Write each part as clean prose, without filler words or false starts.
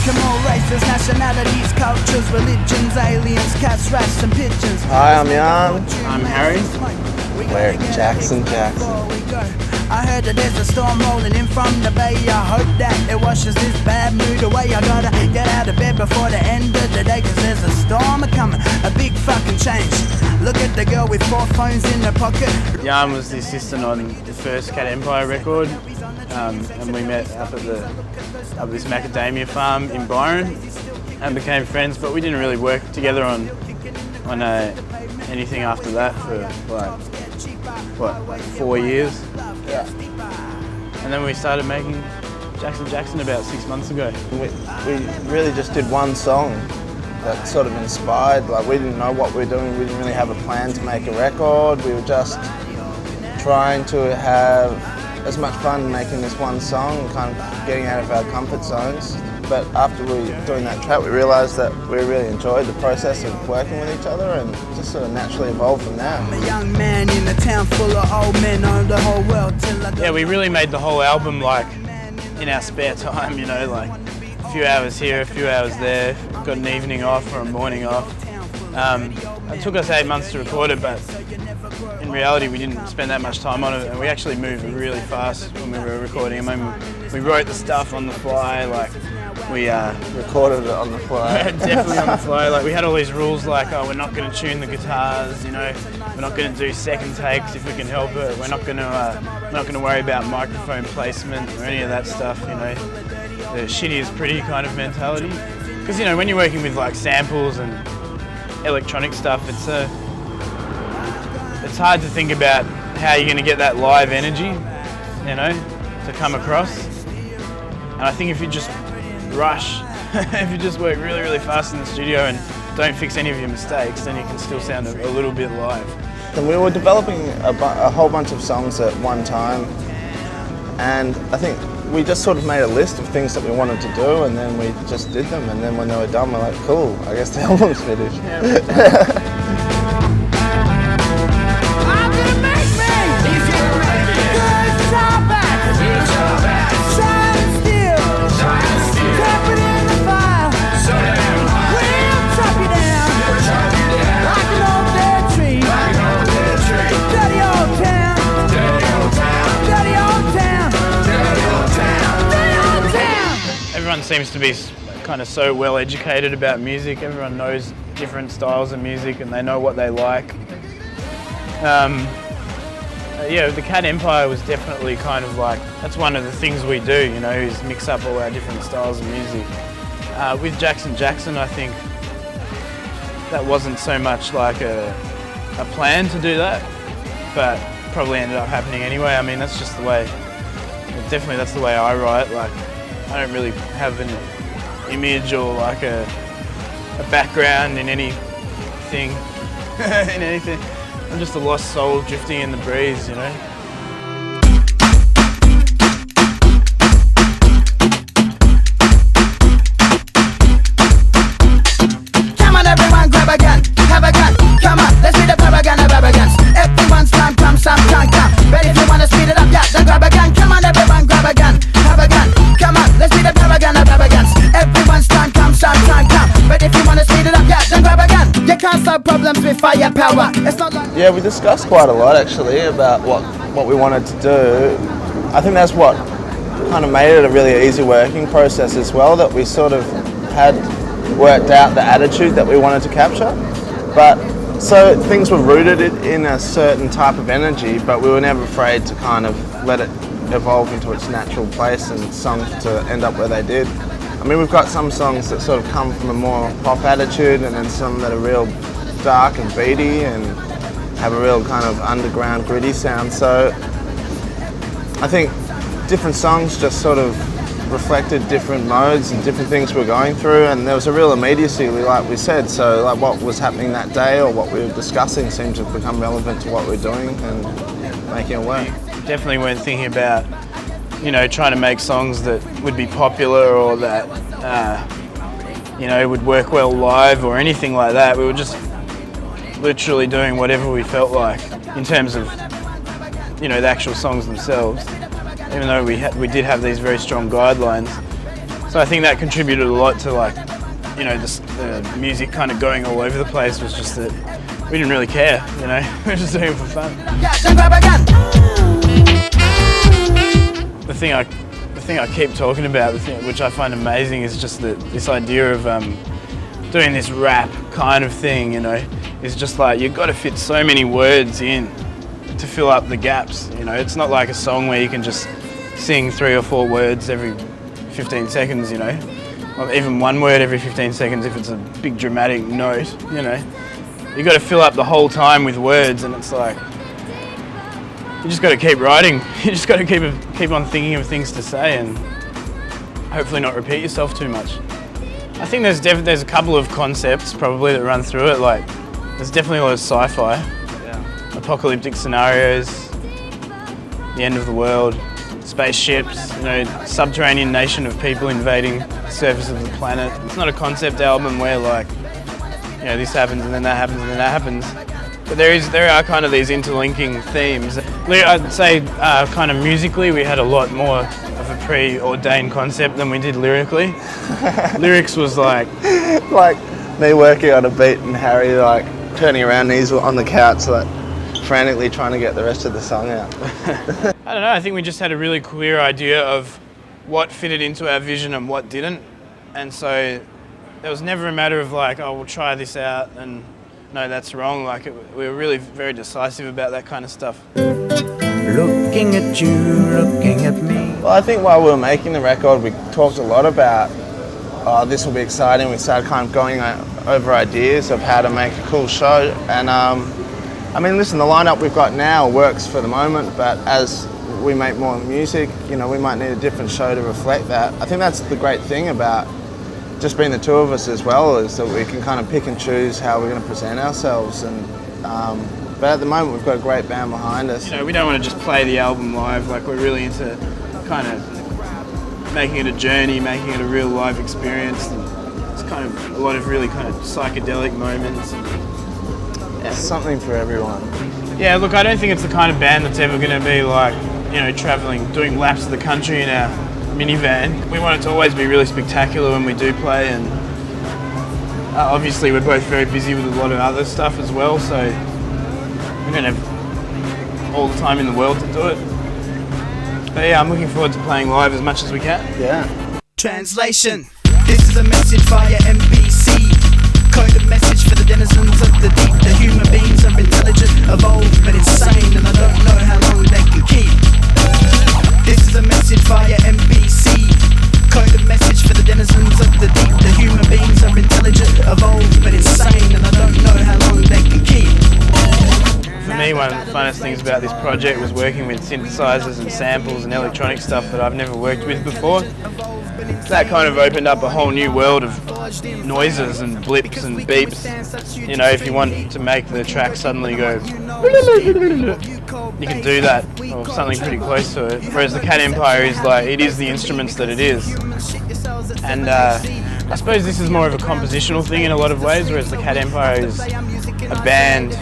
them all races, nationalities, cultures, religions, aliens, cats, rats and pigeons. Hi, I'm Jan. I'm Harry. We're Jackson. I heard that there's a storm rolling in from the bay. I hope that it washes this bad mood away. I gotta get out of bed before the end of the day, 'cause there's a storm a-coming, a big fucking change. Look at the girl with 4 phones in her pocket. Jan was the assistant on the first Cat Empire record, and we met up at this macadamia farm in Byron and became friends, but we didn't really work together on anything after that for like 4 years. Yeah. And then we started making Jackson about 6 months ago. We really just did one song that sort of inspired. Like, we didn't know what we were doing. We didn't really have a plan to make a record. We were just trying to have as much fun making this one song, kind of getting out of our comfort zones. But after doing that track, we realised that we really enjoyed the process of working with each other and just sort of naturally evolved from there. I'm a young man in a town full of old men on the whole world till I Yeah, we really made the whole album like in our spare time, you know, like a few hours here, a few hours there, got an evening off or a morning off. It took us 8 months to record it, but in reality we didn't spend that much time on it, and we actually moved really fast when we were recording. I mean, we wrote the stuff on the fly, like we Recorded it on the fly. definitely on the fly. Like, we had all these rules, like, oh, we're not going to tune the guitars, you know, we're not going to do second takes if we can help it. We're not going to worry about microphone placement or any of that stuff, you know, the shitty is pretty kind of mentality. Because, you know, when you're working with like samples and electronic stuff, it's hard to think about how you're going to get that live energy, you know, to come across. And I think if you just rush, if you just work really, really fast in the studio and don't fix any of your mistakes, then you can still sound a little bit live. And we were developing a whole bunch of songs at one time, and I think we just sort of made a list of things that we wanted to do, and then we just did them, and then when they were done, we're like, cool, I guess the album's finished. Yeah, everyone seems to be kind of so well educated about music. Everyone knows different styles of music and they know what they like. Yeah, the Cat Empire was definitely kind of like, that's one of the things we do, you know, is mix up all our different styles of music. With Jackson, I think that wasn't so much like a plan to do that, but probably ended up happening anyway. I mean, that's just the way, definitely that's the way I write. Like, I don't really have an image or like a background in anything, I'm just a lost soul drifting in the breeze, you know. Come on everyone, grab a gun, have a gun. Come on, let's be the paragon of arrogance. Everyone's time comes, some time come. But if you wanna speed it up, yeah, then grab a gun. Come on everyone, grab a gun, have a gun. Come on, let's be the paragon of arrogance. Everyone's time comes, some time come. But if you wanna speed it up, yeah, then grab a gun. You can't solve problems with firepower. It's not like... Yeah, we discussed quite a lot actually about what we wanted to do. I think that's what kind of made it a really easy working process as well, that we sort of had worked out the attitude that we wanted to capture. But so things were rooted in a certain type of energy, but we were never afraid to kind of let it evolve into its natural place and songs to end up where they did. I mean, we've got some songs that sort of come from a more pop attitude, and then some that are real dark and beaty and have a real kind of underground gritty sound. So I think different songs just sort of reflected different modes and different things we were going through, and there was a real immediacy, like we said, so like what was happening that day or what we were discussing seemed to become relevant to what we're doing and making it work. Definitely weren't thinking about, you know, trying to make songs that would be popular or that, you know, would work well live or anything like that. We were just literally doing whatever we felt like in terms of, you know, the actual songs themselves. Even though we did have these very strong guidelines, So I think that contributed a lot to, like, you know, the music kind of going all over the place. Was just that we didn't really care, you know. We were just doing it for fun. The thing I keep talking about, which I find amazing, is just this idea of doing this rap kind of thing, you know. It's just like you've got to fit so many words in to fill up the gaps, you know. It's not like a song where you can just sing 3 or 4 words every 15 seconds, you know. Or even 1 word every 15 seconds if it's a big dramatic note, you know. You've got to fill up the whole time with words, and it's like, you just got to keep writing. You just got to keep on thinking of things to say and hopefully not repeat yourself too much. I think there's a couple of concepts probably that run through it. Like, there's definitely a lot of sci-fi, apocalyptic scenarios, the end of the world, spaceships, you know, subterranean nation of people invading the surface of the planet. It's not a concept album where, like, you know, this happens and then that happens and then that happens. But there are kind of these interlinking themes. I'd say kind of musically we had a lot more of a preordained concept than we did lyrically. Lyrics was like me working on a beat and Harry like turning around knees on the couch like frantically trying to get the rest of the song out. I don't know, I think we just had a really clear idea of what fitted into our vision and what didn't. And so there was never a matter of like, oh, we'll try this out and no, that's wrong. Like, we were really very decisive about that kind of stuff. Looking at you, looking at me. Well, I think while we were making the record, we talked a lot about, oh, this will be exciting. We started kind of going over ideas of how to make a cool show. And I mean, listen, the lineup we've got now works for the moment, but as we make more music, you know, we might need a different show to reflect that. I think that's the great thing about just being the two of us as well, is that we can kind of pick and choose how we're going to present ourselves. And but at the moment we've got a great band behind us. You know, we don't want to just play the album live. Like, we're really into kind of making it a journey, making it a real live experience. And it's kind of a lot of really kind of psychedelic moments. It's something for everyone. Yeah, look, I don't think it's the kind of band that's ever going to be like, you know, travelling, doing laps of the country in our minivan. We want it to always be really spectacular when we do play, and obviously we're both very busy with a lot of other stuff as well, so we don't have all the time in the world to do it. But yeah, I'm looking forward to playing live as much as we can. Yeah. Translation. This is a message via MPC. Coded message for the denizens of the deep. The human beings are intelligent, evolved, but insane, and I don't know how long they can keep. This is a message via MPC. Coded message for the denizens of the deep. The human beings are intelligent, evolved, but insane, and I don't know how long they can keep. For me, one of the funnest things about this project was working with synthesizers and samples and electronic stuff that I've never worked with before. That kind of opened up a whole new world of noises and blips and beeps. You know, if you want to make the track suddenly go, you can do that, or something pretty close to it. Whereas the Cat Empire is like, it is the instruments that it is. And I suppose this is more of a compositional thing in a lot of ways, whereas the Cat Empire is a band.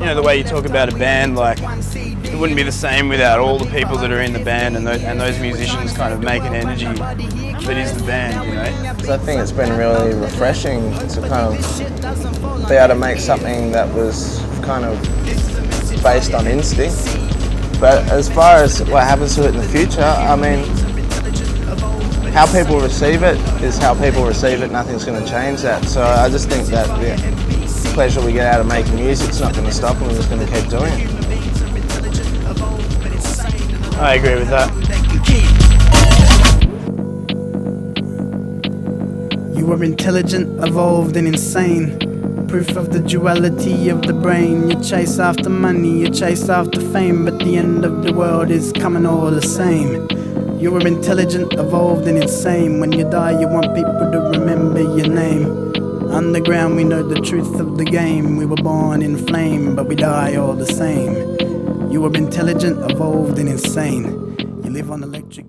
You know, the way you talk about a band, like, it wouldn't be the same without all the people that are in the band, and those musicians kind of make an energy that is the band, you know. So I think it's been really refreshing to kind of be able to make something that was kind of based on instinct. But as far as what happens to it in the future, I mean, how people receive it is how people receive it. Nothing's going to change that. So I just think that the pleasure we get out of making music is not going to stop, and we're just going to keep doing it. I agree with that. You are intelligent, evolved and insane. Proof of the duality of the brain. You chase after money, you chase after fame, but the end of the world is coming all the same. You are intelligent, evolved and insane. When you die you want people to remember your name. Underground we know the truth of the game. We were born in flame, but we die all the same. You are intelligent, evolved and insane. You live on electric